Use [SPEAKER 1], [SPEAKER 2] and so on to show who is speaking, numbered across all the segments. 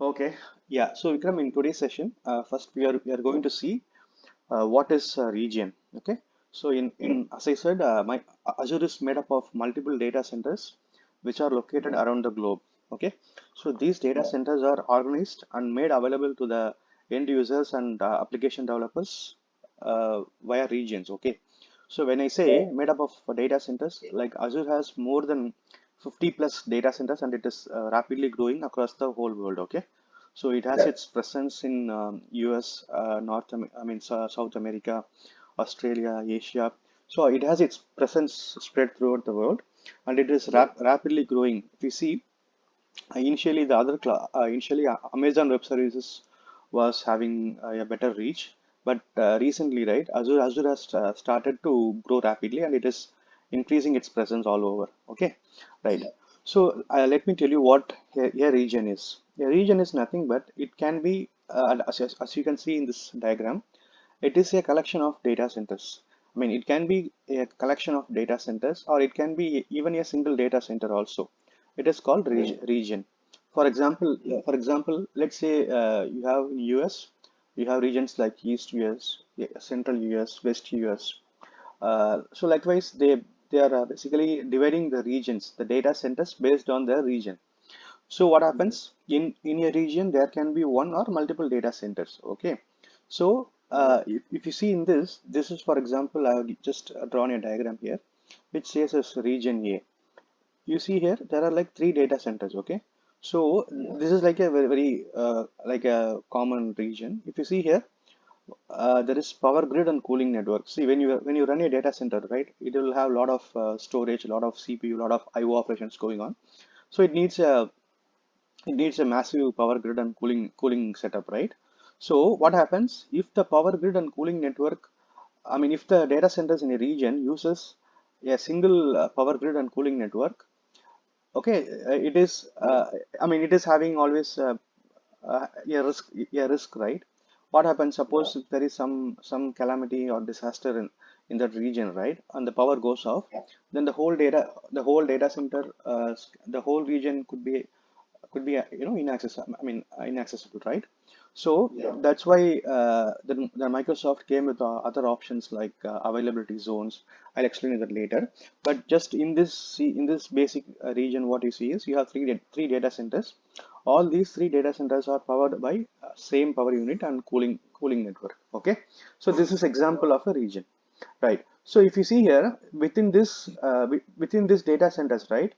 [SPEAKER 1] Okay, yeah. So Vikram, in today's session, first we are going to see what is a region. Okay, so in as I said, my Azure is made up of multiple data centers which are located around the globe. Okay, so these data centers are organized and made available to the end users and application developers via regions. Okay, so when I say made up of data centers, like Azure has more than 50 plus data centers and it is rapidly growing across the whole world. Okay, so it has its presence in US, South America, Australia, Asia. So it has its presence spread throughout the world, and it is rapidly growing. If you see, initially Amazon Web Services was having a better reach, but recently, right, Azure has started to grow rapidly, and it is increasing its presence all over. Okay, right. So let me tell you what a region is. A region is nothing but it can be, as you can see in this diagram, it is a collection of data centers. I mean, it can be a collection of data centers, or it can be even a single data center also. It is called region. For example, let's say you have in US, you have regions like East US, yeah, Central US, West US. So likewise, they are basically dividing the regions, the data centers based on their region. So what happens in a region, there can be one or multiple data centers. Okay, so if you see in this is, for example, I have just drawn a diagram here which says as region A. You see here there are like three data centers. Okay, so this is like a very like a common region. If you see here, there is power grid and cooling network. See, when you run a data center, right, it will have a lot of storage, a lot of CPU, a lot of IO operations going on. So it needs a massive power grid and cooling setup, right? So what happens if the power grid and cooling network, I mean, if the data centers in a region uses a single power grid and cooling network, okay, it is I mean, it is having always a risk, right? What happens, suppose if there is some calamity or disaster in that region, right, and the power goes off, then the whole data center, the whole region could be inaccessible. I mean, inaccessible, right? So that's why the Microsoft came with other options like availability zones. I'll explain that later. But just in this basic region, what you see is you have three data centers. All these three data centers are powered by same power unit and cooling network. Okay, so this is example of a region, right? So if you see here within this data centers, right,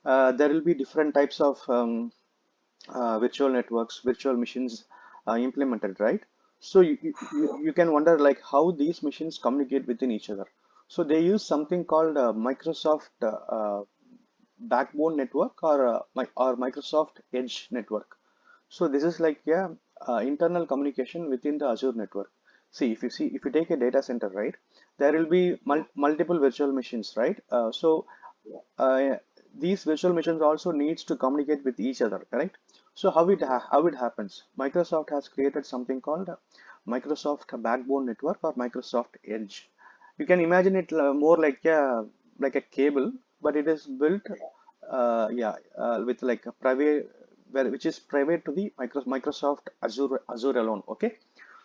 [SPEAKER 1] there will be different types of virtual networks, virtual machines implemented, right? So you can wonder like how these machines communicate within each other. So they use something called Microsoft backbone network, or Microsoft Edge network. So this is like, yeah, internal communication within the Azure network. If you take a data center, right, there will be multiple virtual machines, right? Uh, these virtual machines also needs to communicate with each other, correct? So how it happens? Microsoft has created something called Microsoft Backbone Network or Microsoft Edge. You can imagine it more like a cable, but it is built, with like a private, which is private to the Microsoft Azure alone. Okay,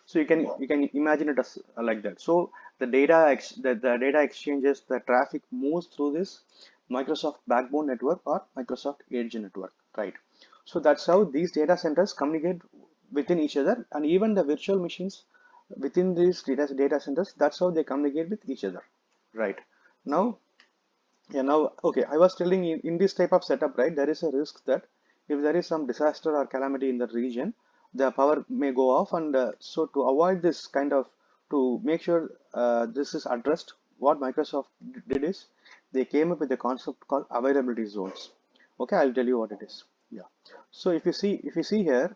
[SPEAKER 1] so you can imagine it as like that. So the data exchanges, the traffic moves through this Microsoft Backbone Network or Microsoft Edge network, right? So that's how these data centers communicate within each other, and even the virtual machines within these data centers, that's how they communicate with each other, right? Now, yeah, now, okay, I was telling you, in this type of setup, right, there is a risk that if there is some disaster or calamity in the region, the power may go off. And so to avoid this kind of, to make sure this is addressed, what Microsoft did is they came up with a concept called availability zones. Okay, I'll tell you what it is. Yeah. So if you see here,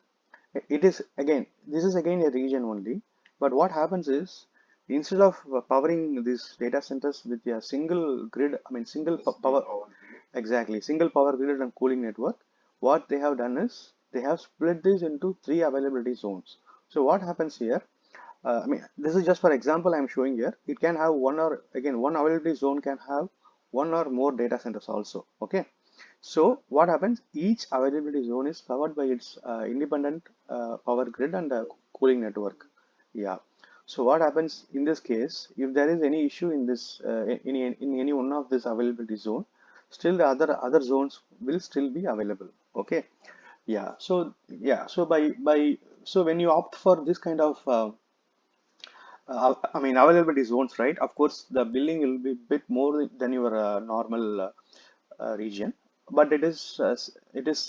[SPEAKER 1] it is again, this is again a region only. But what happens is, instead of powering these data centers with a single grid, I mean power, exactly, single power grid and cooling network, what they have done is they have split this into three availability zones. So what happens here, I mean, this is just for example I'm showing here. It can have one availability zone can have one or more data centers also. Okay, So what happens, each availability zone is powered by its independent power grid and cooling network. Yeah. So what happens in this case, if there is any issue in this in any one of this availability zone, still the other zones will still be available. Okay. Yeah. So yeah. So by so when you opt for this kind of I mean availability zones, right? Of course, the billing will be bit more than your normal region, but it is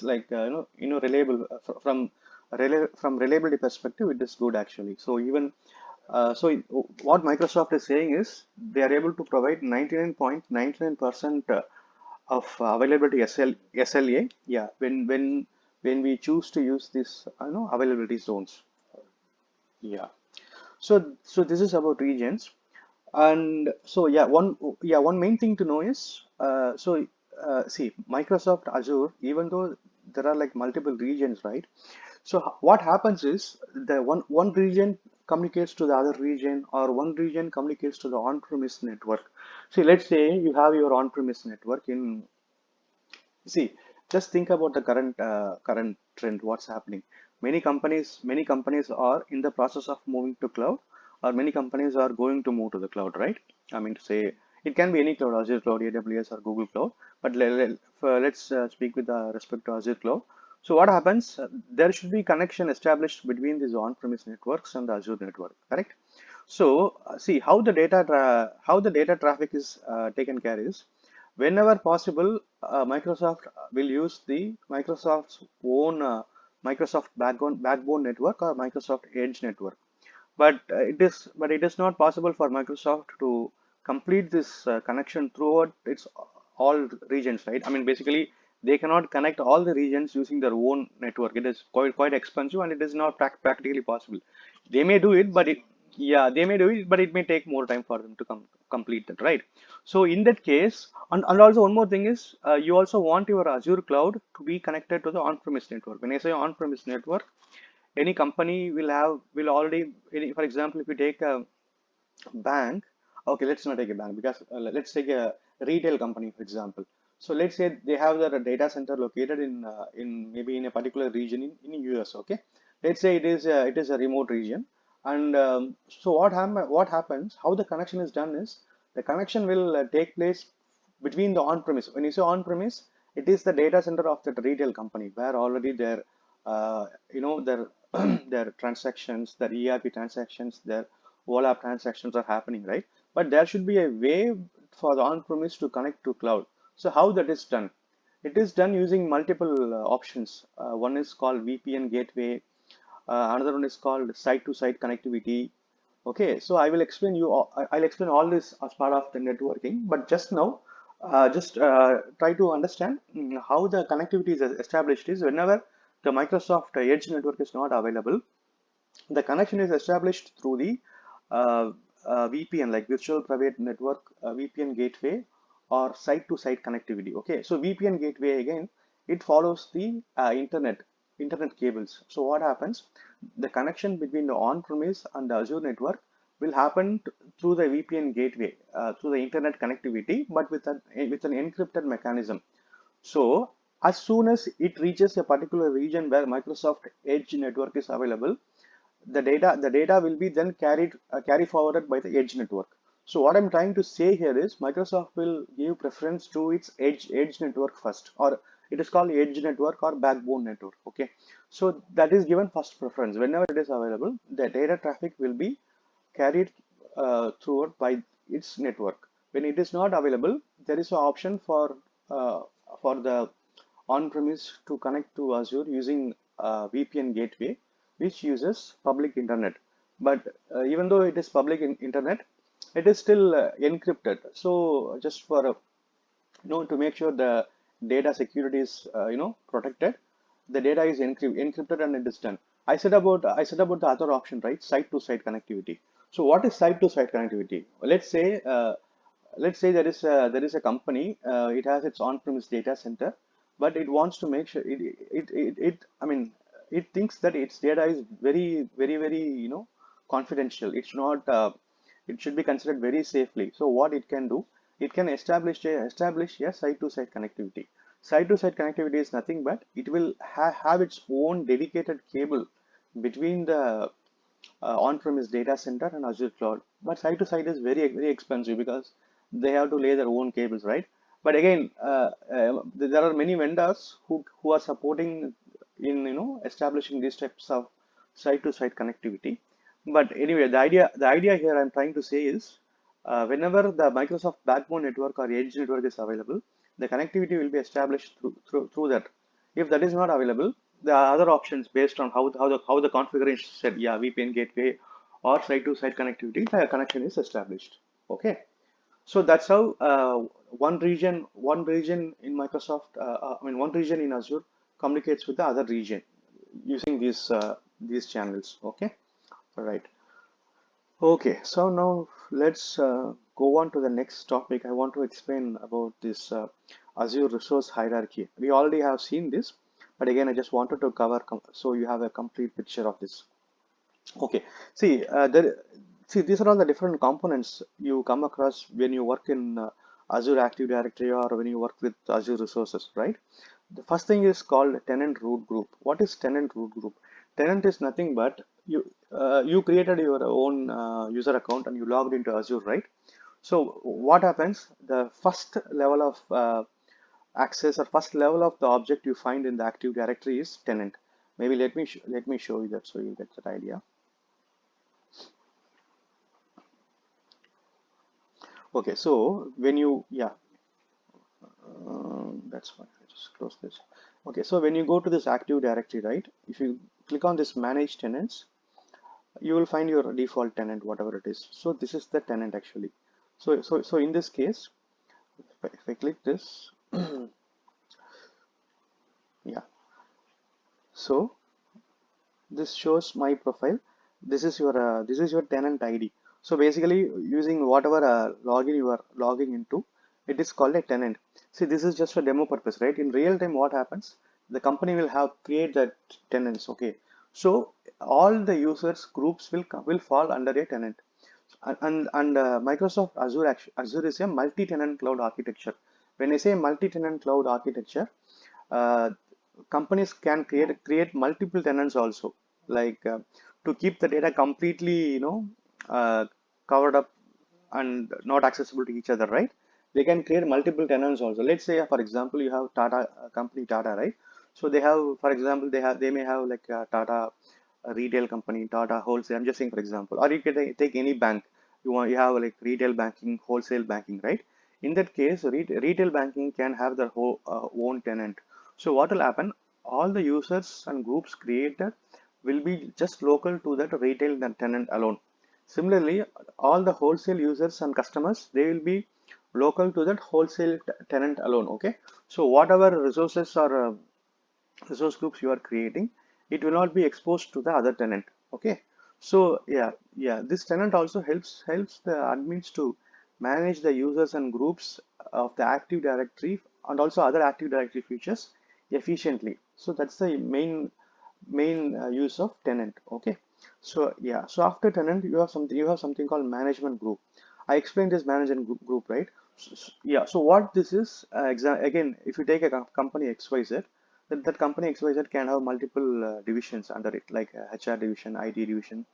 [SPEAKER 1] like reliable from reliability perspective. It is good actually. So even what Microsoft is saying is they are able to provide 99.99% of availability SLA. Yeah, when we choose to use this availability zones. Yeah. So this is about regions, and so one main thing to know is see Microsoft Azure, even though there are like multiple regions, right? So what happens is the one region communicates to the other region, or one region communicates to the on-premise network. See, let's say you have your on-premise network in. See, just think about the current trend. What's happening? Many companies are in the process of moving to cloud, or many companies are going to move to the cloud, right? I mean to say, it can be any cloud, Azure cloud, AWS, or Google cloud. But let's speak with respect to Azure cloud. So what happens? There should be connection established between these on-premise networks and the Azure network, correct? So see how the data traffic is taken care is, whenever possible, Microsoft will use the Microsoft's own Microsoft backbone network or Microsoft Edge network. But it is not possible for Microsoft to complete this connection throughout its all regions, right? I mean, basically, they cannot connect all the regions using their own network. It is quite expensive, and it is not practically possible. They may do it, but they may do it, but it may take more time for them to complete that, right? So in that case, and also one more thing is, you also want your Azure cloud to be connected to the on-premise network. When I say on-premise network, any company will already, for example, if you take a bank. Okay, let's not take a bank, because let's take a retail company, for example. So let's say they have their data center located in maybe in a particular region in US. Okay, let's say it is a remote region. And so what happens, how the connection is done is, the connection will take place between the on-premise. When you say on-premise, it is the data center of the retail company, where already their their transactions, their ERP transactions, their OLAP transactions are happening, right? But there should be a way for the on-premise to connect to cloud. So how that is done? It is done using multiple options. One is called VPN gateway. Another one is called site-to-site connectivity. Okay, so I will explain you. I'll explain all this as part of the networking. But just now, just try to understand how the connectivity is established. Is whenever the Microsoft Edge network is not available, the connection is established through the VPN, like virtual private network, VPN gateway, or site-to-site connectivity. Okay, so VPN gateway again, it follows the internet cables. So what happens? The connection between the on-premise and the Azure network will happen through the VPN gateway, through the internet connectivity, but with an encrypted mechanism. So as soon as it reaches a particular region where Microsoft Edge network is available, the data will be then carry forwarded by the edge network. So what I'm trying to say here is, Microsoft will give preference to its edge network first, or it is called edge network or backbone network. Okay, so that is given first preference. Whenever it is available, the data traffic will be carried throughout by its network. When it is not available, there is an option for the on-premise to connect to Azure using VPN gateway, which uses public internet. But even though it is public internet, it is still encrypted. So just for to make sure the data security is protected, the data is encrypted and it is done. I said about the other option, right? Site to site connectivity. So what is site to site connectivity? Let's say there is a company, it has its on-premise data center, but it wants to make sure it I mean, it thinks that its data is very confidential. It should be considered very safely. So what it can do, it can establish a site to site connectivity. Side-to-side connectivity is nothing but it will have its own dedicated cable between the on-premise data center and Azure cloud. But side to side is very expensive because they have to lay their own cables, right? But again, there are many vendors who are supporting in establishing these types of side to side connectivity. But anyway, the idea here I'm trying to say is whenever the Microsoft backbone network or edge network is available, the connectivity will be established through that. If that is not available, there are other options based on how the configuration said, yeah, VPN gateway or site-to-site connectivity, the connection is established. Okay, so that's how one region in Microsoft, one region in Azure communicates with the other region using these channels. Okay, all right. Okay, so now let's go on to the next topic. I want to explain about this Azure resource hierarchy. We already have seen this, but again, I just wanted to cover so you have a complete picture of this. Okay, see, these are all the different components you come across when you work in Azure Active Directory or when you work with Azure resources, right? The first thing is called tenant root group. What is tenant root group? Tenant is nothing but you created your own user account and you logged into Azure, right? So what happens? The first level of access or first level of the object you find in the Active Directory is tenant. Maybe let me show you that so you get that idea. Okay, so when you, yeah, that's fine. I just close this. Okay, so when you go to this Active Directory, right? If you click on this Manage Tenants, you will find your default tenant, whatever it is. So this is the tenant actually. So in this case, if I click this, yeah. So this shows my profile. This is your tenant ID. So basically using whatever login you are logging into, it is called a tenant. See, this is just for demo purpose, right? In real time, what happens? The company will have create that tenants. Okay, so all the users groups will fall under a tenant. And Microsoft Azure is a multi-tenant cloud architecture. When I say multi-tenant cloud architecture, uh, companies can create multiple tenants also, like to keep the data completely, uh, covered up and not accessible to each other, right? They can create multiple tenants also. Let's say, for example, you have Tata company Tata, right? So they have, for example, they may have like Tata retail company, Tata wholesale. I'm just saying, for example, or you can take any bank. You have like retail banking, wholesale banking, right? In that case, retail banking can have their whole own tenant. So what will happen? All the users and groups created will be just local to that retail tenant alone. Similarly, all the wholesale users and customers, they will be local to that wholesale tenant alone. Okay. So whatever resources or resource groups you are creating, it will not be exposed to the other tenant. Okay. So yeah, this tenant also helps the admins to manage the users and groups of the Active Directory and also other Active Directory features efficiently. So that's the main use of tenant. Okay, so yeah, so after tenant you have something called management group. I explained this management group, right? Yeah, so what this is, again, if you take a company XYZ, that company XYZ can have multiple divisions under it, like HR division, IT division,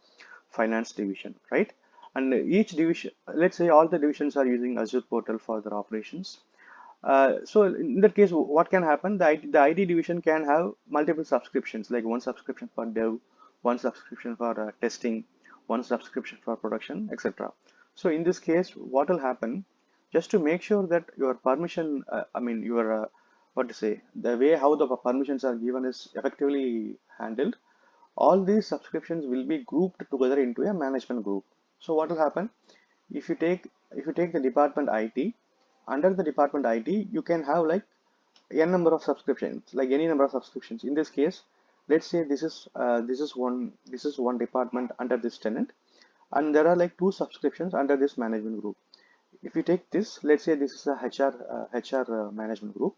[SPEAKER 1] finance division, right? And each division, let's say all the divisions are using Azure portal for their operations. So in that case, what can happen? The IT division can have multiple subscriptions, like one subscription for dev, one subscription for testing, one subscription for production, etc. So in this case, what will happen? Just to make sure that your permission, your what to say, the way how the permissions are given is effectively handled, all these subscriptions will be grouped together into a management group. So what will happen? If you take the department IT, under the department IT, you can have like n number of subscriptions, like any number of subscriptions. In this case, let's say this is one department under this tenant, and there are like two subscriptions under this management group. If you take this, let's say this is a HR management group,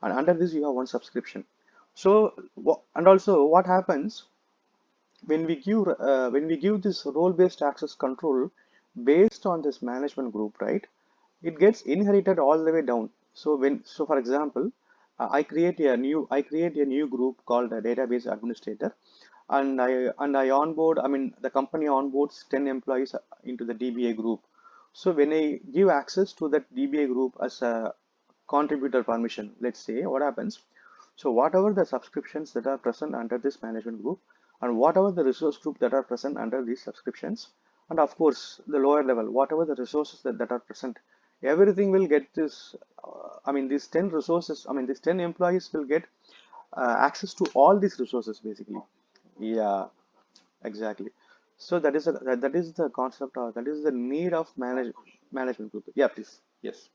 [SPEAKER 1] and under this you have one subscription. So and also what happens when we give this role-based access control based on this management group, right? It gets inherited all the way down. So for example, I create a new group called a database administrator, and I onboard. I mean, the company onboards 10 employees into the DBA group. So when I give access to that DBA group as a contributor permission, let's say, what happens? So whatever the subscriptions that are present under this management group, and whatever the resource group that are present under these subscriptions, and of course the lower level, whatever the resources that are present, everything will get this. I mean, these 10 resources. I mean, these 10 employees will get access to all these resources basically. Yeah, exactly. So that is the concept, or that is the need of management group. Yeah, please. Yes.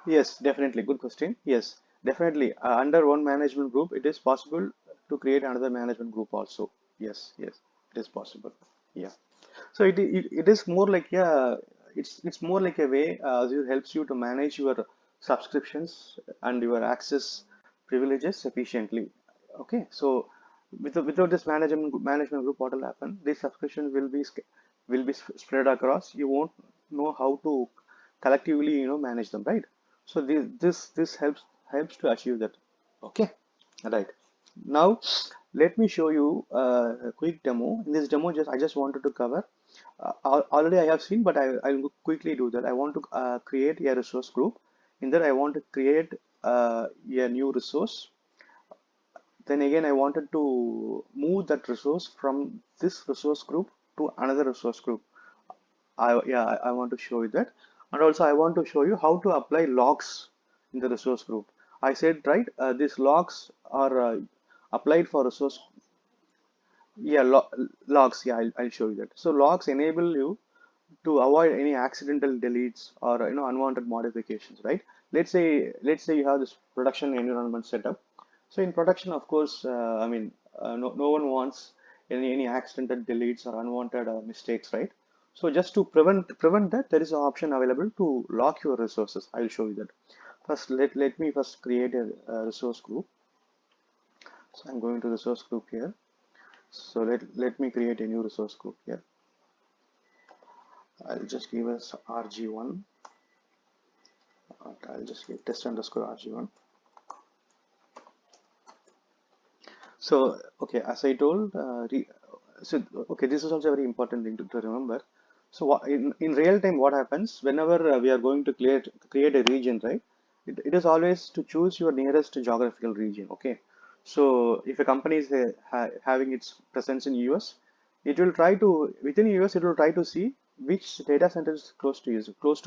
[SPEAKER 1] Yes, definitely. Good question. Yes, definitely. Under one management group, it is possible to create another management group also. Yes, yes, it is possible. Yeah. So it is more like, yeah, it's more like a way Azure helps you to manage your subscriptions and your access privileges efficiently. Okay, so without this management group, what will happen? These subscriptions will be spread across. You won't know how to collectively manage them, right? So this helps to achieve that. Okay, right. Now let me show you a quick demo. In this demo, I just wanted to cover. Already I have seen, but I'll quickly do that. I want to create a resource group. In that, I want to create a new resource. Then again, I wanted to move that resource from this resource group to another resource group. I want to show you that, and also I want to show you how to apply logs in the resource group. I said, right, these logs are applied for resource. Yeah, logs. Yeah, I'll show you that. So logs enable you to avoid any accidental deletes or unwanted modifications, right? Let's say you have this production environment setup. So in production, of course, I mean, no one wants any accidental deletes or unwanted mistakes, right? So just to prevent that, there is an option available to lock your resources. I'll show you that. First, let me first create a resource group. So I'm going to resource group here. So let me create a new resource group here. I'll just give us RG1. I'll just give test underscore RG1. So, okay, as I told, okay, this is also a very important thing to remember. So, in real time, what happens whenever we are going to create a region, right? It is always to choose your nearest geographical region. Okay, so if a company is having its presence in US, it will try to within US it will try to see which data center is close to US, close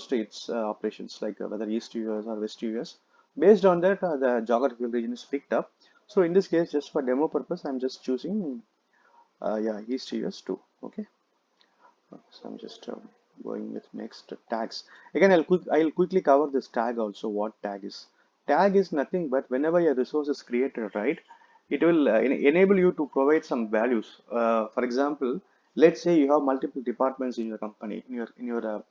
[SPEAKER 1] to its operations, like whether East US or West US. Based on that, the geographical region is picked up. So in this case, just for demo purpose, I'm just choosing, yeah, East US 2. Okay, so I'm just going with next tags. Again, I'll quickly cover this tag also. What tag is? Tag is nothing but whenever a resource is created, right? It will enable you to provide some values. For example, let's say you have multiple departments in your company, in your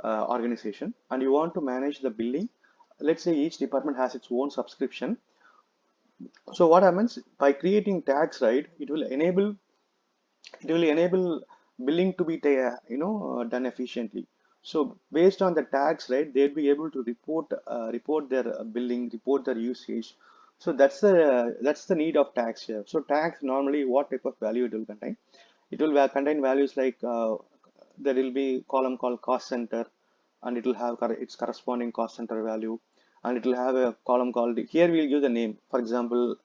[SPEAKER 1] organization, and you want to manage the billing. Let's say each department has its own subscription. So what happens by creating tags, right? It will enable billing to be done efficiently. So based on the tags, right, they'll be able to report their billing, report their usage. So that's the need of tags here. So tags normally, what type of value it will contain? It will contain values like there will be column called cost center, and it will have its corresponding cost center value, and it will have a column called, here we'll give the name. For example,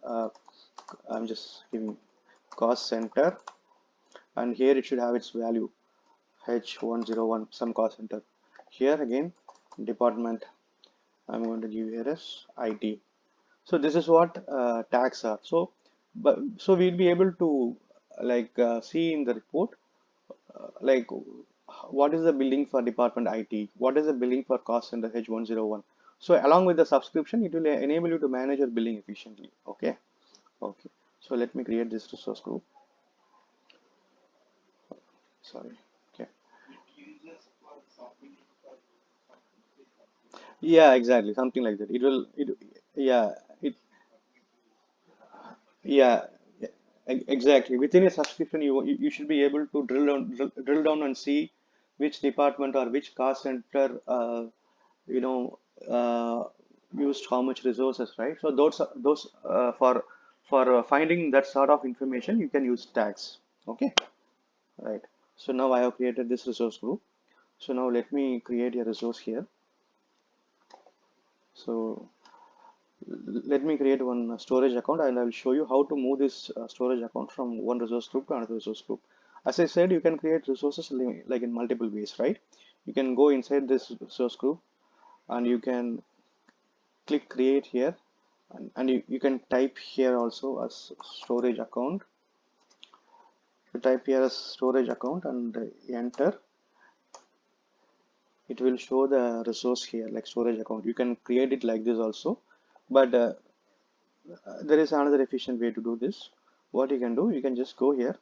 [SPEAKER 1] I'm just giving cost center, and here it should have its value H101, some cost center. Here again, department, I'm going to give here as IT. So this is what tags are. So we'll be able to see in the report, like what is the billing for department IT, what is the billing for cost center H101. So along with the subscription, it will enable you to manage your billing efficiently. Okay, okay. So let me create this resource group. Sorry. Okay. Yeah, exactly. Something like that. Yeah, it, yeah, exactly. Within a subscription, you should be able to drill down and see which department or which cost center you know used how much resources, right? So those for finding that sort of information, you can use tags. Okay, right. So now I have created this resource group. So now let me create a resource here. So let me create one storage account, and I will show you how to move this storage account from one resource group to another resource group. As I said, you can create resources like in multiple ways, right? You can go inside this resource group and you can click create here, and you can type here also as storage account. You type here as storage account and enter. It will show the resource here like storage account. You can create it like this also, but there is another efficient way to do this. What you can do, you can just go here,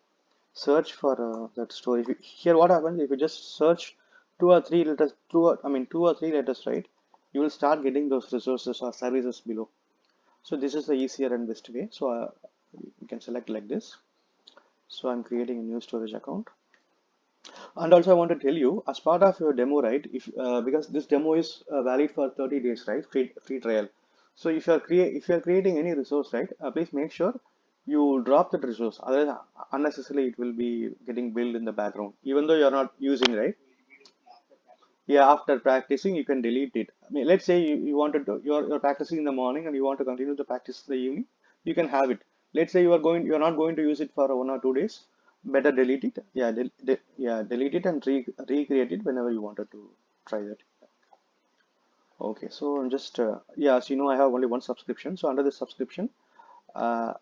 [SPEAKER 1] search for that storage. Here what happens if you just search 2 or 3 letters, two or three letters, right? You will start getting those resources or services below. So this is the easier and best way. So you can select like this. So I'm creating a new storage account. And also I want to tell you, as part of your demo, right? If because this demo is valid for 30 days, right? Free trial. So if you are creating any resource, right? Please make sure you drop that resource. Otherwise, unnecessarily it will be getting built in the background, even though you are not using, right? Yeah, after practicing, you can delete it. I mean, let's say you wanted to you're practicing in the morning and you want to continue the practice in the evening, you can have it. Let's say you're not going to use it for 1 or 2 days. Better delete it. Yeah, delete it and recreate it whenever you wanted to try that. Okay, so I'm just yeah, as you know, I have only one subscription. So under the subscription, uh,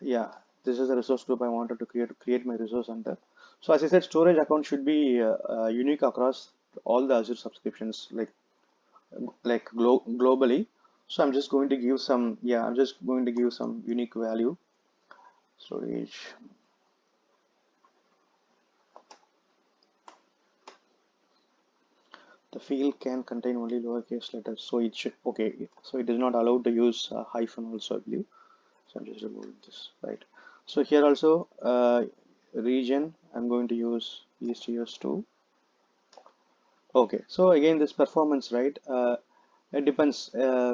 [SPEAKER 1] yeah, this is the resource group I wanted to create my resource under. So as I said, storage account should be unique across all the Azure subscriptions, like globally. So I'm just going to give some, yeah, I'm just going to give some unique value. Storage, the field can contain only lowercase letters, so it should, okay, so it is not allowed to use hyphen also, I believe. So I'm just removing this, right? So here also region, I'm going to use East US2. Okay, so again, this performance, right? It depends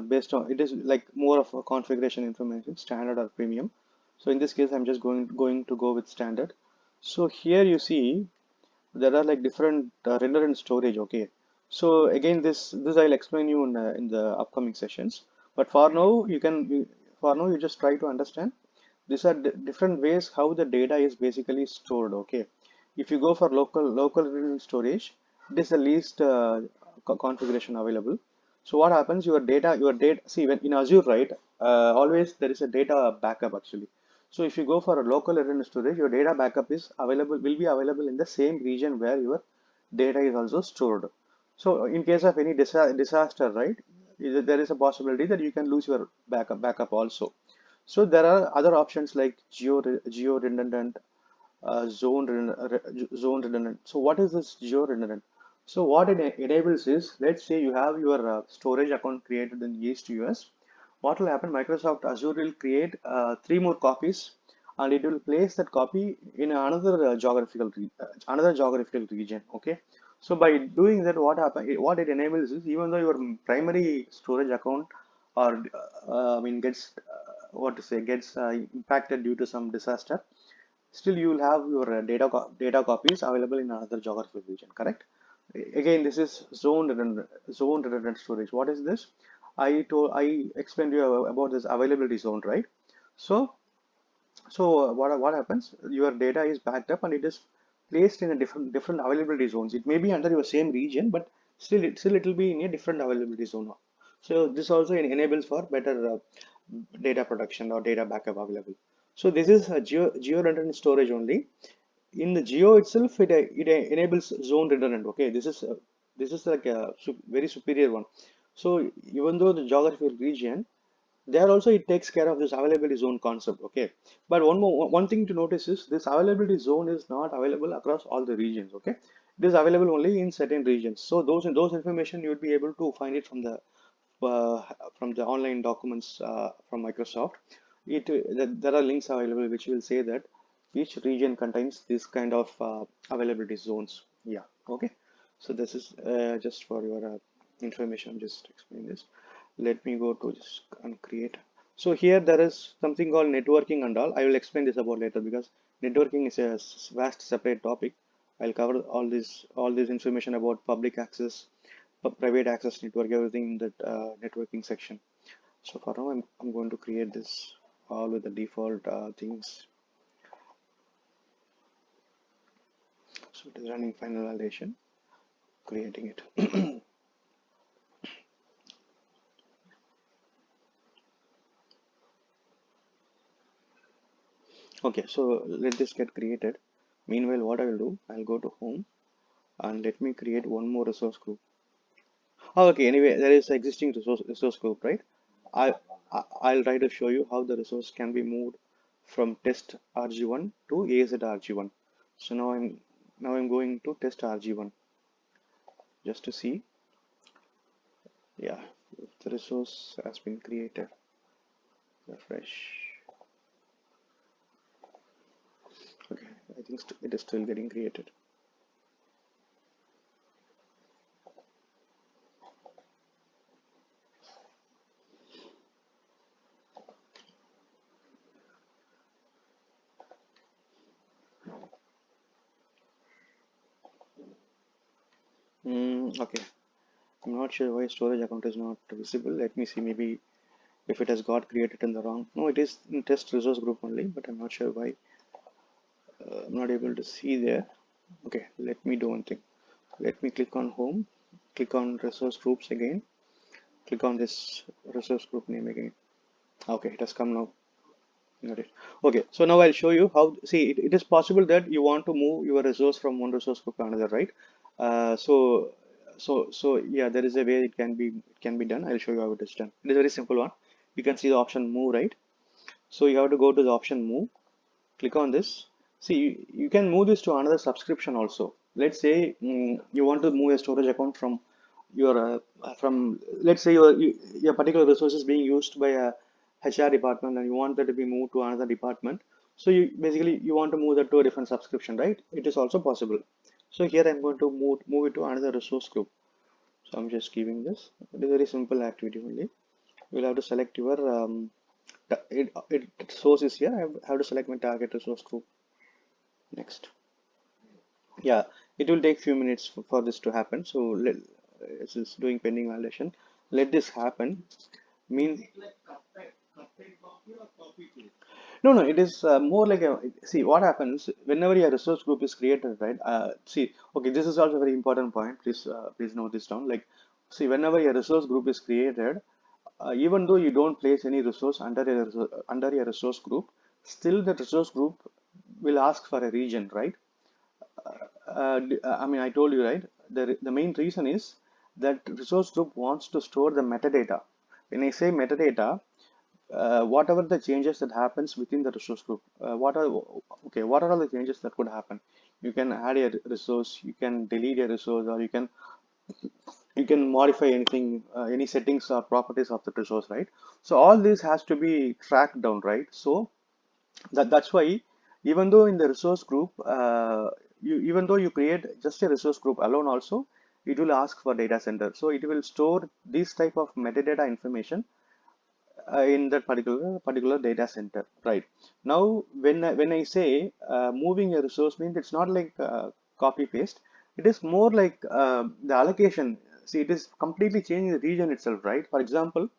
[SPEAKER 1] based on, it is like more of a configuration information, standard or premium. So in this case, I'm just going to go with standard. So here you see there are like different render and storage. Okay, so again, this I'll explain you in the upcoming sessions. But for now, for now you just try to understand. These are different ways how the data is basically stored. Okay, if you go for local storage, it is the least configuration available. So what happens? Your data. See, when in Azure, right? Always there is a data backup actually. So if you go for a local written storage, your data backup is available will be available in the same region where your data is also stored. So in case of any disaster, right? There is a possibility that you can lose your backup also. So there are other options like geo redundant, zone redundant. So what is this geo redundant? So what it enables is, let's say you have your storage account created in East US. What will happen? Microsoft Azure will create three more copies, and it will place that copy in another geographical region. Okay. So by doing that, what it enables is, even though your primary storage account or I mean gets what to say gets impacted due to some disaster, still you will have your data copies available in another geographical region, correct? Again, this is zone redundant storage. What is this? I explained to you about this availability zone, right? So what happens? Your data is backed up and it is placed in a different availability zones. It may be under your same region, but still it will be in a different availability zone. So this also enables for better data production or data backup available. So this is a geo redundant storage only. In the geo itself, it enables zone redundant. Okay, this is like a very superior one. So even though the geographical region, there also it takes care of this availability zone concept. Okay, but one thing to notice is this availability zone is not available across all the regions. Okay, it is available only in certain regions. So those information you would be able to find it uh, from the online documents from Microsoft. There are links available which will say that each region contains this kind of availability zones. Yeah, okay. So this is just for your information. Just explain this. Let me go to just and create. So here there is something called networking and all. I will explain this about later because networking is a vast separate topic. I'll cover all this information about public access, private access network, everything in that networking section. So for now, I'm going to create this all with the default things. So it is running final validation, creating it. Okay, so let this get created. Meanwhile, what I will do, I'll go to home and let me create one more resource group. Oh, okay, anyway, there is existing resource group, right? I, I'll try to show you how the resource can be moved from test RG1 to AZ RG1. So now I'm going to test RG1 just to see, yeah, if the resource has been created. Refresh. Okay, I think it is still getting created. Okay, I'm not sure why storage account is not visible. Let me see, maybe if it has got created in the wrong. No, it is in test resource group only, but I'm not sure why. I'm not able to see there. Okay, let me do one thing. Let me click on home, click on resource groups again, click on this resource group name again. Okay, it has come now. Got it. Okay, so now I'll show you how. See, it is possible that you want to move your resource from one resource group to another, right? So yeah, there is a way it can be done. I'll show you how it is done. It is a very simple one. You can see the option move, right? So you have to go to the option move, click on this. See, you can move this to another subscription also. Let's say you want to move a storage account from your from let's say your particular resource is being used by a HR department and you want that to be moved to another department. So you basically you want to move that to a different subscription, right? It is also possible. So here I'm going to move it to another resource group. So I'm just giving this. It is a very simple activity only. You'll have to select your source is here. I have to select my target resource group. Next. Yeah, it will take few minutes for this to happen. So this is doing pending validation. Let this happen. Mean no, it is more like a see what happens whenever your resource group is created, right? See, okay, this is also a very important point. Please note this down. Like, see, whenever your resource group is created, even though you don't place any resource under your resource group, still the resource group will ask for a region, right? I mean, I told you, right? The main reason is that resource group wants to store the metadata. When I say metadata, whatever the changes that happens within the resource group, what are all the changes that could happen? You can add a resource, you can delete a resource, or you can modify anything, any settings or properties of the resource, right? So all this has to be tracked down, right? So that's why even though in the resource group even though you create just a resource group alone also, it will ask for data center, so it will store this type of metadata information in that particular data center, right? Now when I say moving a resource means it's not like copy paste. It is more like the allocation. See, it is completely changing the region itself, right? For example,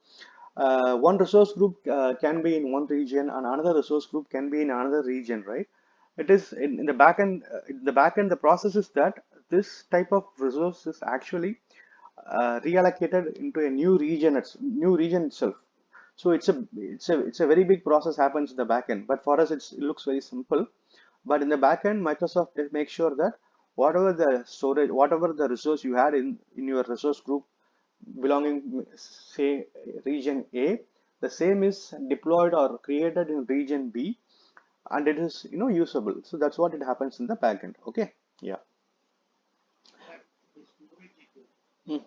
[SPEAKER 1] one resource group can be in one region and another resource group can be in another region, right? It is in the backend. In the backend, the process is that this type of resource is actually reallocated into a new region itself. So it's a very big process happens in the backend. But for us, it looks very simple. But in the backend, Microsoft makes sure that whatever the storage, whatever the resource you had in your resource group belonging, say, region A, the same is deployed or created in region B, and it is usable. So that's what it happens in the backend. Okay, yeah. Hmm.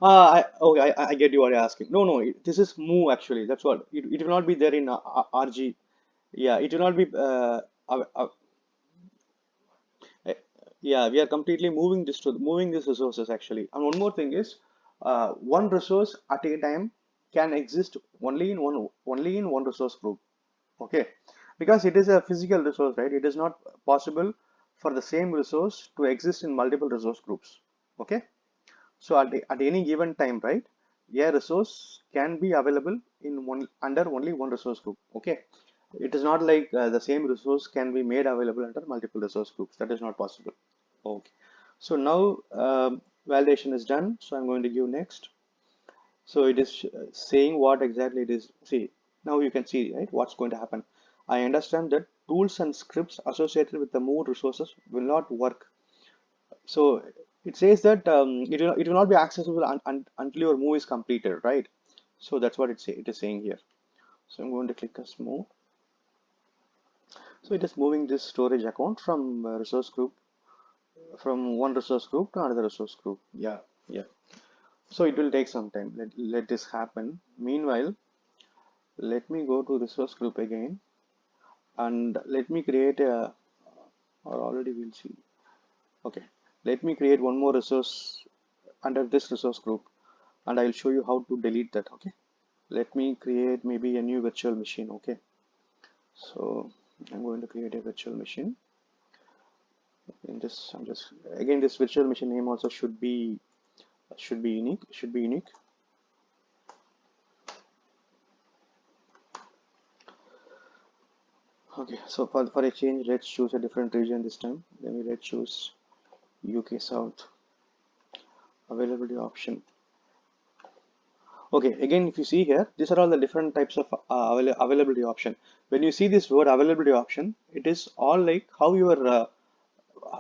[SPEAKER 1] I get you what you're asking. No, this is move actually. That's what. It will not be there in RG. Yeah, it will not be. Yeah, we are completely moving these resources actually. And one more thing is, one resource at a time can exist only in one resource group. Okay, because it is a physical resource, right? It is not possible for the same resource to exist in multiple resource groups. Okay, so at any given time, right, a resource can be available in one under only one resource group. Okay, it is not like the same resource can be made available under multiple resource groups. That is not possible. Okay, so now validation is done. So I'm going to give next. So it is saying what exactly it is. See, now you can see, right, what's going to happen. I understand that tools and scripts associated with the moved resources will not work. So it says that it will not be accessible until your move is completed, right? So that's what it is saying here. So I'm going to click as move. So it is moving this storage account from resource group, from one resource group to another resource group. Yeah, yeah. So it will take some time. Let this happen. Meanwhile, let me go to resource group again and let me create a, or already we'll see. Okay, let me create one more resource under this resource group and I'll show you how to delete that. Okay, let me create maybe a new virtual machine. Okay, so I'm going to create a virtual machine. In this, I'm just again this virtual machine name also should be unique. Should be unique. Okay, so for a change, let's choose a different region this time. Let's choose UK South. Availability option. Okay, again, if you see here, these are all the different types of availability option. When you see this word availability option, it is all like how your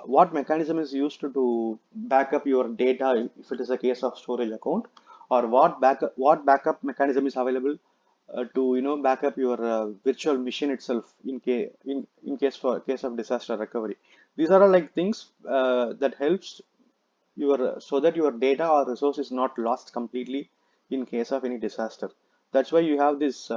[SPEAKER 1] what mechanism is used to back up your data if it is a case of storage account, or what backup mechanism is available to back up your virtual machine itself in case of disaster recovery. These are all like things that helps your so that your data or resource is not lost completely in case of any disaster. That's why you have this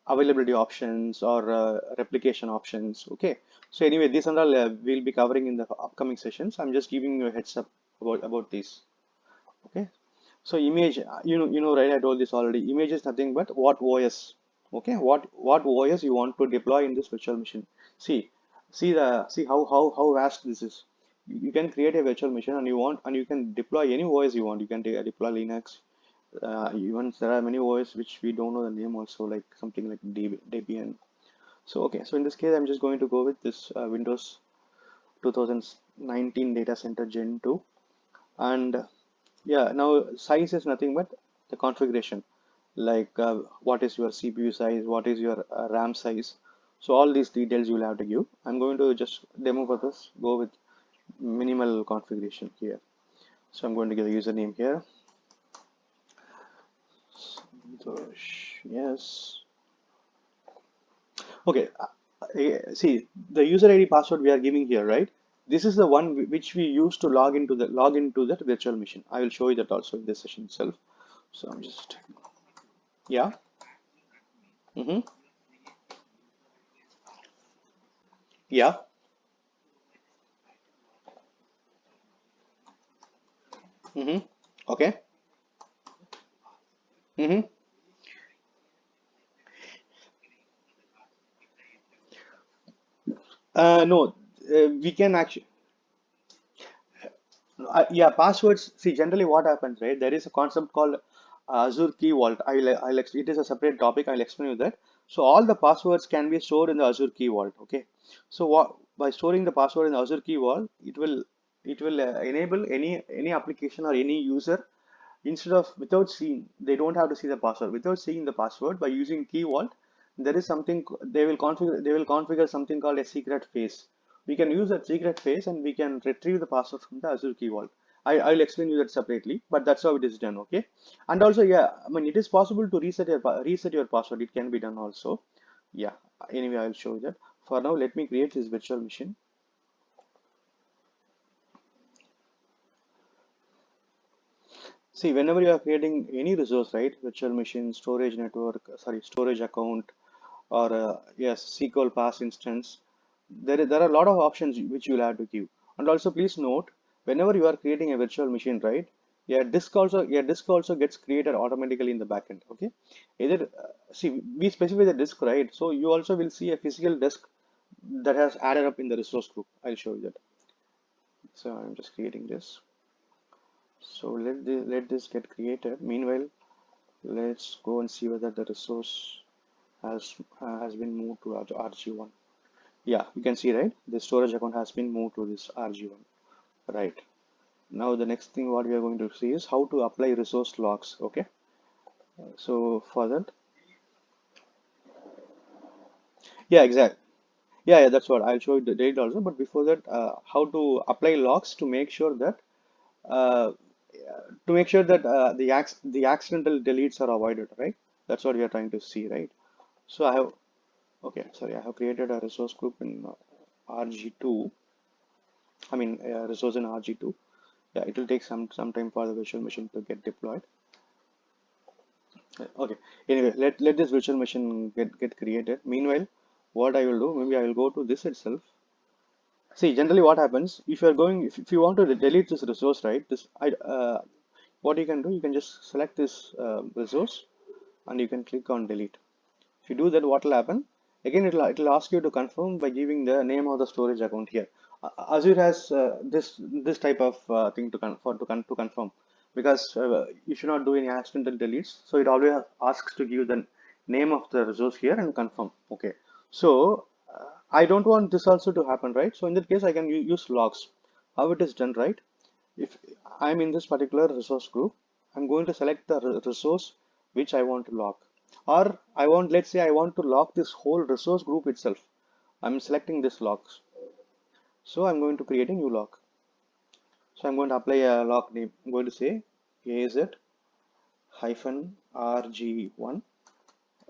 [SPEAKER 1] availability options or replication options. Okay, so anyway, these and all we'll be covering in the upcoming sessions. I'm just giving you a heads up about these. Okay, so image, right, I told this already. Image is nothing but what OS. Okay, what OS you want to deploy in this virtual machine. See see the see how vast this is. You can create a virtual machine and you can deploy any OS you want. You can deploy Linux. Even there are many OS which we don't know the name also, like something like Debian. So okay, so in this case I'm just going to go with this Windows 2019 data center gen 2. And yeah, now size is nothing but the configuration, like what is your CPU size, what is your RAM size. So all these details you will have to give. I'm going to just demo purpose go with minimal configuration here. So I'm going to give the username here. Yes. Okay. See, the user ID password we are giving here, right? This is the one which we use to log into that virtual machine. I will show you that also in this session itself. So I'm just, yeah. Mm-hmm. Yeah. Mm-hmm. Okay. Mm-hmm. No, we can actually, yeah, passwords. See, generally what happens, right? There is a concept called Azure Key Vault. It is a separate topic. I'll explain you that. So all the passwords can be stored in the Azure Key Vault. Okay. So what by storing the password in the Azure Key Vault, it will enable any application or any user instead of without seeing, they don't have to see the password. Without seeing the password, by using key vault, there is something they will configure something called a secret phrase. We can use that secret phrase and we can retrieve the password from the Azure key vault. I'll explain you that separately, but that's how it is done. Okay, and also, yeah, I mean, it is possible to reset your password. It can be done also. Yeah, anyway, I'll show you that. For now, let me create this virtual machine. See, whenever you are creating any resource, right, virtual machine, storage network, sorry, storage account, or yes, SQL pass instance, there are a lot of options which you'll have to give. And also please note, whenever you are creating a virtual machine, right? Your disk also gets created automatically in the backend. Okay, either see we specify the disk, right? So you also will see a physical disk that has added up in the resource group. I'll show you that. So I'm just creating this. So let this get created. Meanwhile, let's go and see whether the resource has been moved to RG1. Yeah, you can see, right? The storage account has been moved to this RG1. Right. Now the next thing what we are going to see is how to apply resource logs. Okay. So for that, yeah, exactly. Yeah, that's what I'll show you the date also. But before that, how to apply logs uh, the accidental deletes are avoided, right? That's what we are trying to see, right? So I have okay, sorry, I have created a resource group in RG2. I mean, resource in RG2. Yeah, it will take some time for the virtual machine to get deployed. Okay. Anyway, let this virtual machine get created. Meanwhile, what I will do, maybe I will go to this itself. See, generally what happens if you are going if you want to delete this resource, right? What you can do, you can just select this resource and you can click on delete. If you do that, what will happen? Again, it'll ask you to confirm by giving the name of the storage account here. Azure has this type of thing to confirm because you should not do any accidental deletes. So it always asks to give the name of the resource here and confirm. Okay. So I don't want this also to happen, right? So in that case, I can use logs. How it is done, right? If I'm in this particular resource group, I'm going to select the resource which I want to lock. Or let's say I want to lock this whole resource group itself. I'm selecting this logs. So I'm going to create a new lock. So I'm going to apply a lock name. I'm going to say AZ-RG1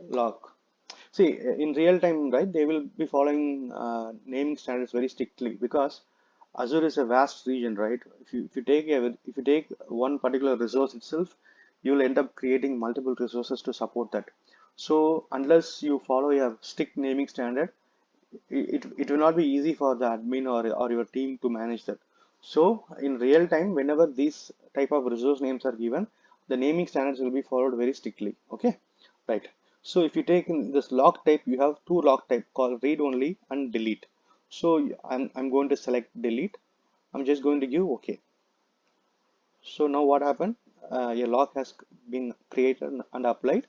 [SPEAKER 1] lock. See, in real time, right, they will be following naming standards very strictly because Azure is a vast region, right? If you take one particular resource itself, you will end up creating multiple resources to support that. So unless you follow a strict naming standard, it will not be easy for the admin or your team to manage that. So in real time, whenever these type of resource names are given, the naming standards will be followed very strictly. Okay, right. So if you take in this log type, you have two log type called read only and delete. So I'm going to select delete. I'm just going to give OK. So now what happened? A log has been created and applied,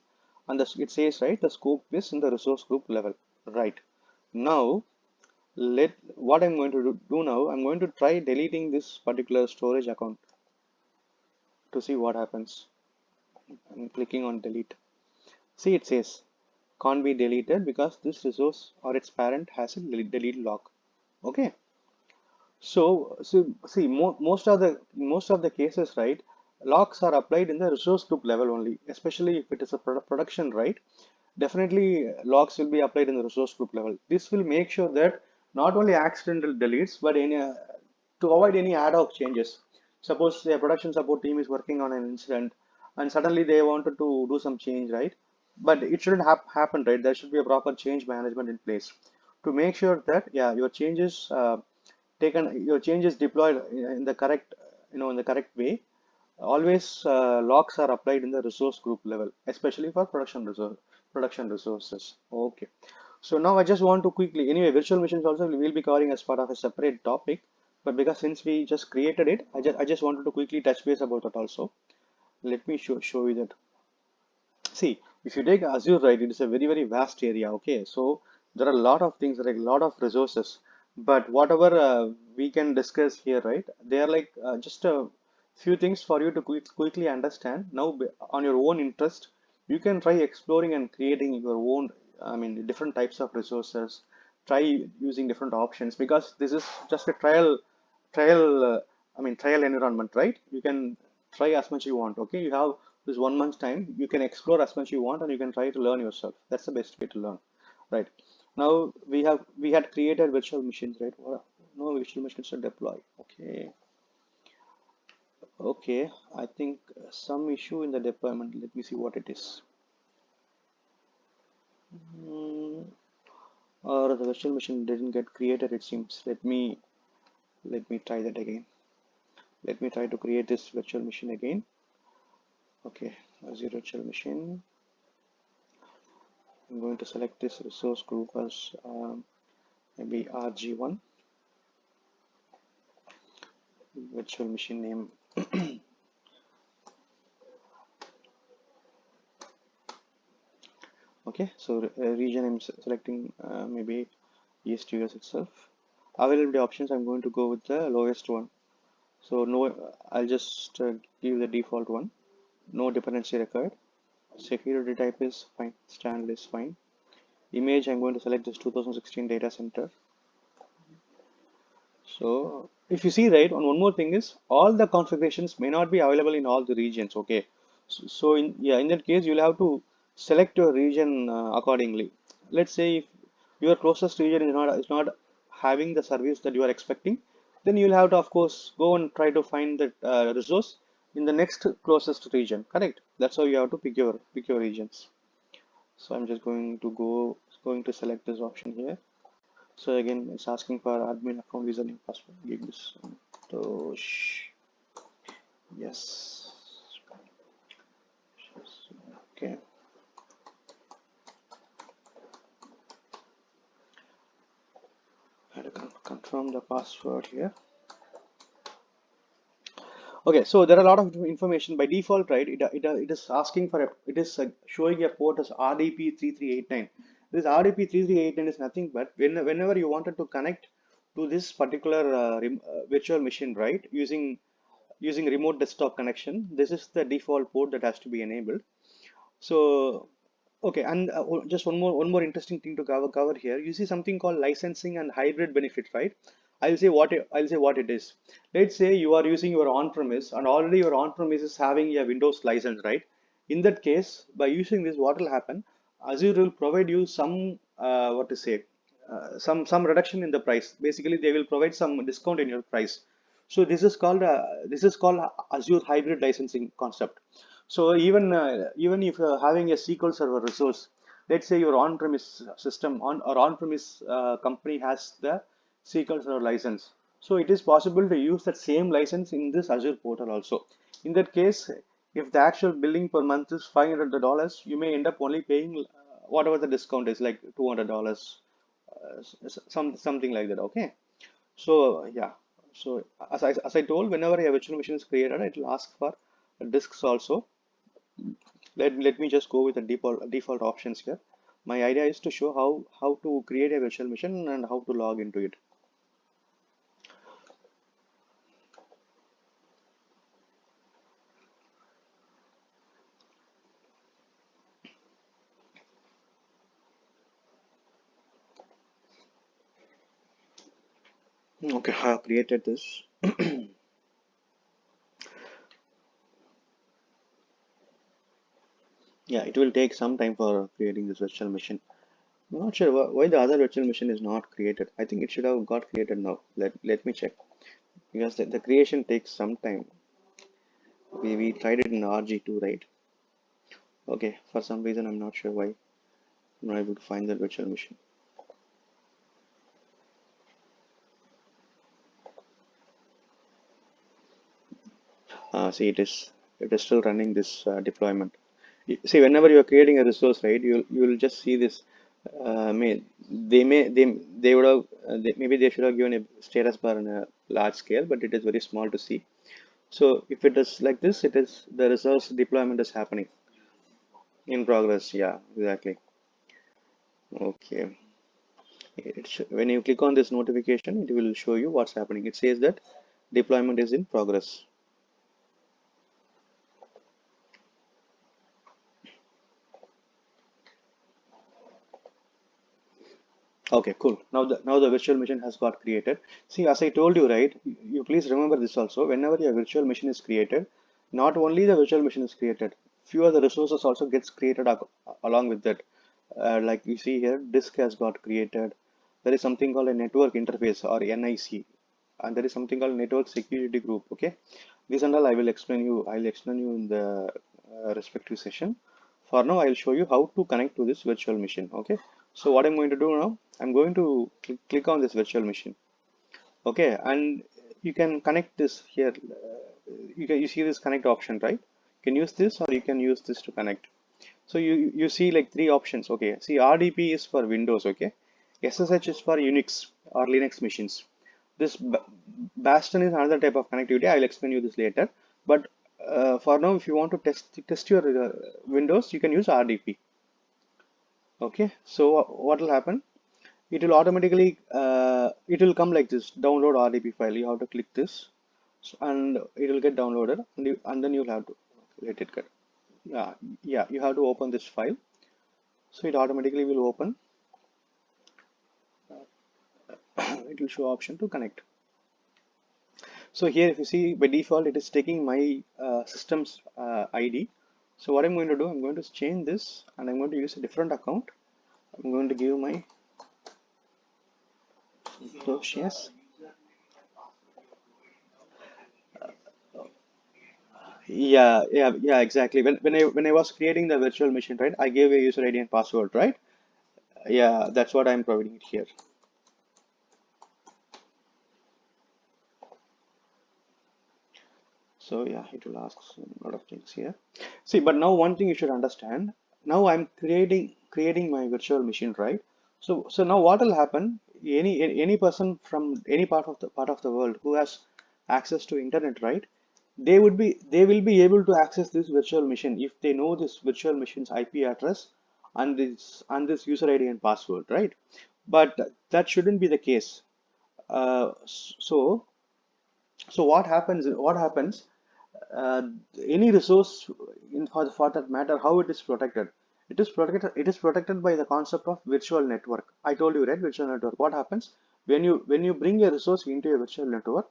[SPEAKER 1] and it says right the scope is in the resource group level. Right. Now let what I'm going to do now, I'm going to try deleting this particular storage account to see what happens. I'm clicking on delete. See, it says can't be deleted because this resource or its parent has a delete lock. Okay. So see, most of the cases, right? Locks are applied in the resource group level only, especially if it is a production, right? Definitely, locks will be applied in the resource group level. This will make sure that not only accidental deletes, but to avoid any ad hoc changes. Suppose a production support team is working on an incident, and suddenly they wanted to do some change, right? But it shouldn't happen, right? There should be a proper change management in place to make sure that yeah, your changes deployed in the correct in the correct way. Always locks are applied in the resource group level, especially for production resources. Okay, so now I just want to quickly, anyway, virtual machines also we will be covering as part of a separate topic, but because since we just created it, I just wanted to quickly touch base about that also. Let me show you that. See, if you take Azure, right, it is a very, very vast area. Okay, so there are a lot of things, like a lot of resources. But whatever we can discuss here, right, they are like just a few things for you to quickly understand. Now, on your own interest, you can try exploring and creating your own, I mean, different types of resources. Try using different options because this is just a trial environment, right? You can try as much you want. Okay, you have this 1 month's time, you can explore as much you want and you can try to learn yourself. That's the best way to learn, right? Now we had created virtual machines, right? No virtual machines to deploy. Okay, I think some issue in the deployment. Let me see what it is. Hmm, or the virtual machine didn't get created, it seems. Let me Let me try that again. Let me try to create this virtual machine again. Okay, Azure virtual machine. I'm going to select this resource group as maybe RG1 virtual machine name. Okay, so region I'm selecting maybe East US itself. Availability options, I'm going to go with the lowest one. So no, I'll just give the default one. No dependency required. Security type is fine. Standard is fine. Image, I'm going to select this 2016 data center. So if you see, right, on one more thing is all the configurations may not be available in all the regions. Okay, so in, yeah, in that case you'll have to select your region accordingly. Let's say if your closest region is not having the service that you are expecting, then you'll have to of course go and try to find that resource in the next closest region. Correct? That's how you have to pick your regions. So I'm just going to select this option here. So again, it's asking for admin account username password. Give this Tosh. Yes. Okay. I have to confirm the password here. Okay, so there are a lot of information by default, right? It is asking for it is showing a port as RDP 3389. This RDP 3389 is nothing but whenever you wanted to connect to this particular virtual machine, right? Using remote desktop connection, this is the default port that has to be enabled. So, okay, and just one more interesting thing to cover here. You see something called licensing and hybrid benefit, right? I'll say what it is. Let's say you are using your on-premise and already your on-premise is having a Windows license, right? In that case, by using this, what will happen? Azure will provide you some what to say, some reduction in the price. Basically, they will provide some discount in your price. So this is called Azure hybrid licensing concept. So even if you're having a SQL Server resource, let's say your on-premise system or on-premise company has the SQL Server license. So it is possible to use that same license in this Azure portal also. In that case, if the actual billing per month is $500, you may end up only paying whatever the discount is, like $200, something like that. Okay. So yeah, so as I told, whenever a virtual machine is created, it will ask for disks also. Let me just go with the default options here. My idea is to show how to create a virtual machine and how to log into it. Okay, I have created this. Yeah, it will take some time for creating this virtual machine. I'm not sure why the other virtual machine is not created. I think it should have got created now. Let me check, because the creation takes some time. We tried it in RG2, right? Okay, for some reason I'm not sure why I'm not able to find the virtual machine. See, it is still running this deployment. See, whenever you are creating a resource, right, you will just see this. They would have maybe they should have given a status bar on a large scale, but it is very small to see. So if it is like this, it is the resource deployment is happening in progress. Yeah, exactly. Okay. When you click on this notification, it will show you what's happening. It says that deployment is in progress. Okay, cool. Now the virtual machine has got created. See, as I told you, right? You please remember this also. Whenever your virtual machine is created, not only the virtual machine is created, few other resources also gets created along with that. Like you see here, disk has got created. There is something called a network interface or NIC, and there is something called network security group. Okay, this and all I will explain you. I'll explain you in the respective session. For now, I'll show you how to connect to this virtual machine. Okay. So what I'm going to do now, I'm going to click on this virtual machine. Okay. And you can connect this here. You see this connect option, right? You can use this or you can use this to connect. So you see like three options. Okay, see RDP is for Windows. Okay, SSH is for Unix or Linux machines. This Bastion is another type of connectivity. I will explain you this later. But for now, if you want to test your Windows, you can use RDP. Okay, so what will happen? It will automatically it will come like this. Download RDP file. You have to click this, and it will get downloaded, and then you'll have to let it get. Yeah, yeah. You have to open this file. So it automatically will open. It will show option to connect. So here if you see by default it is taking my system's ID. So what I'm going to do, I'm going to change this and I'm going to use a different account. I'm going to give my yes. Yeah, exactly. When I was creating the virtual machine, right, I gave a user ID and password, right? Yeah, that's what I'm providing it here. So yeah, it will ask a lot of things here. See, but now one thing you should understand. Now I'm creating my virtual machine, right? So now what will happen? Any person from any part of the world who has access to internet, right? They will be able to access this virtual machine if they know this virtual machine's IP address and this user ID and password, right? But that shouldn't be the case. So what happens? What happens? Uh, any resource for that matter, how it is protected? It is protected by the concept of virtual network. I told you, right? Virtual network. What happens when you bring a resource into a virtual network?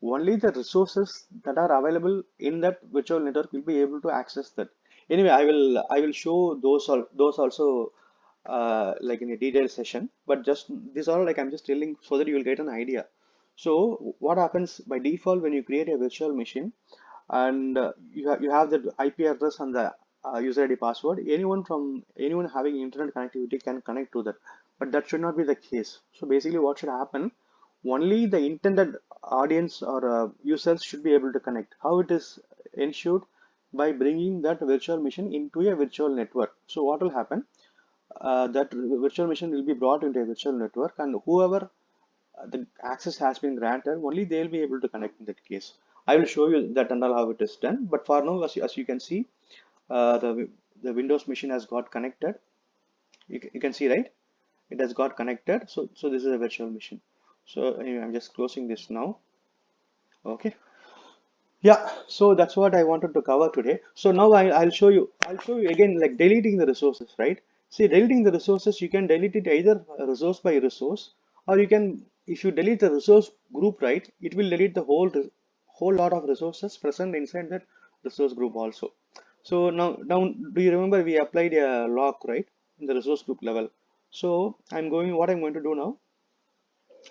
[SPEAKER 1] Only the resources that are available in that virtual network will be able to access that. Anyway, I will show those also like in a detailed session. But just these are like I'm just telling so that you will get an idea. So what happens by default when you create a virtual machine and you have the IP address and the user ID password, anyone having internet connectivity can connect to that. But that should not be the case. So basically, what should happen? Only the intended audience or users should be able to connect. How it is ensured? By bringing that virtual machine into a virtual network. So what will happen? That virtual machine will be brought into a virtual network, and whoever the access has been granted, only they'll be able to connect in that case. I will show you that and all how it is done. But for now, as you can see, the Windows machine has got connected. You can see, right? It has got connected. So this is a virtual machine. So anyway, I'm just closing this now. Okay. Yeah, so that's what I wanted to cover today. So now I'll show you again like deleting the resources, right? See, deleting the resources, you can delete it either resource by resource, or you can, if you delete the resource group, right, it will delete the whole lot of resources present inside that resource group also. So now do you remember we applied a lock, right, in the resource group level? So what I'm going to do now,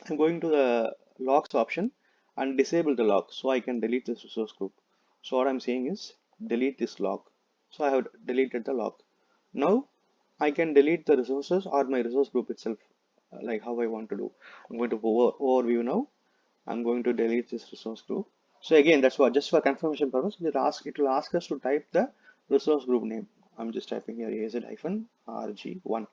[SPEAKER 1] I'm going to the logs option and disable the log so I can delete this resource group. So what I'm saying is delete this log. So I have deleted the log. Now I can delete the resources or my resource group itself, like how I want to do. I'm going to overview now. I'm going to delete this resource group. So again, that's what just for confirmation purpose, it will ask us to type the resource group name. I'm just typing here AZ-RG1.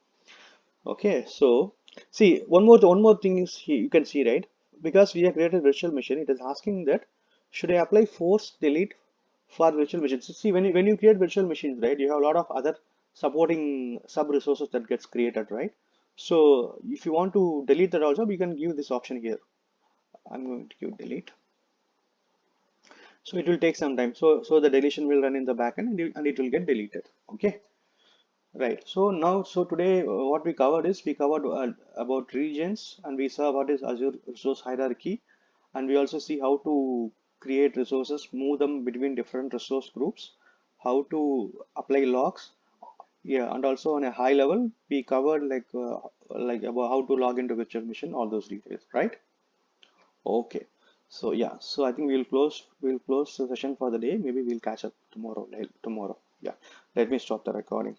[SPEAKER 1] Okay, so see one more thing is here you can see, right, because we have created virtual machine, it is asking that should I apply force delete for virtual machines. So see, when you create virtual machines, right, you have a lot of other supporting sub resources that gets created, right? So if you want to delete that also, we can give this option here. I'm going to give delete. So it will take some time. So the deletion will run in the backend and it will get deleted. Okay. Right. So today what we covered is we covered about regions and we saw what is Azure resource hierarchy, and we also see how to create resources, move them between different resource groups, how to apply logs. Yeah, and also on a high level we covered like about how to log into virtual machine, all those details, right? Okay. So yeah, so I think we'll close the session for the day. Maybe we'll catch up tomorrow. Tomorrow. Yeah. Let me stop the recording.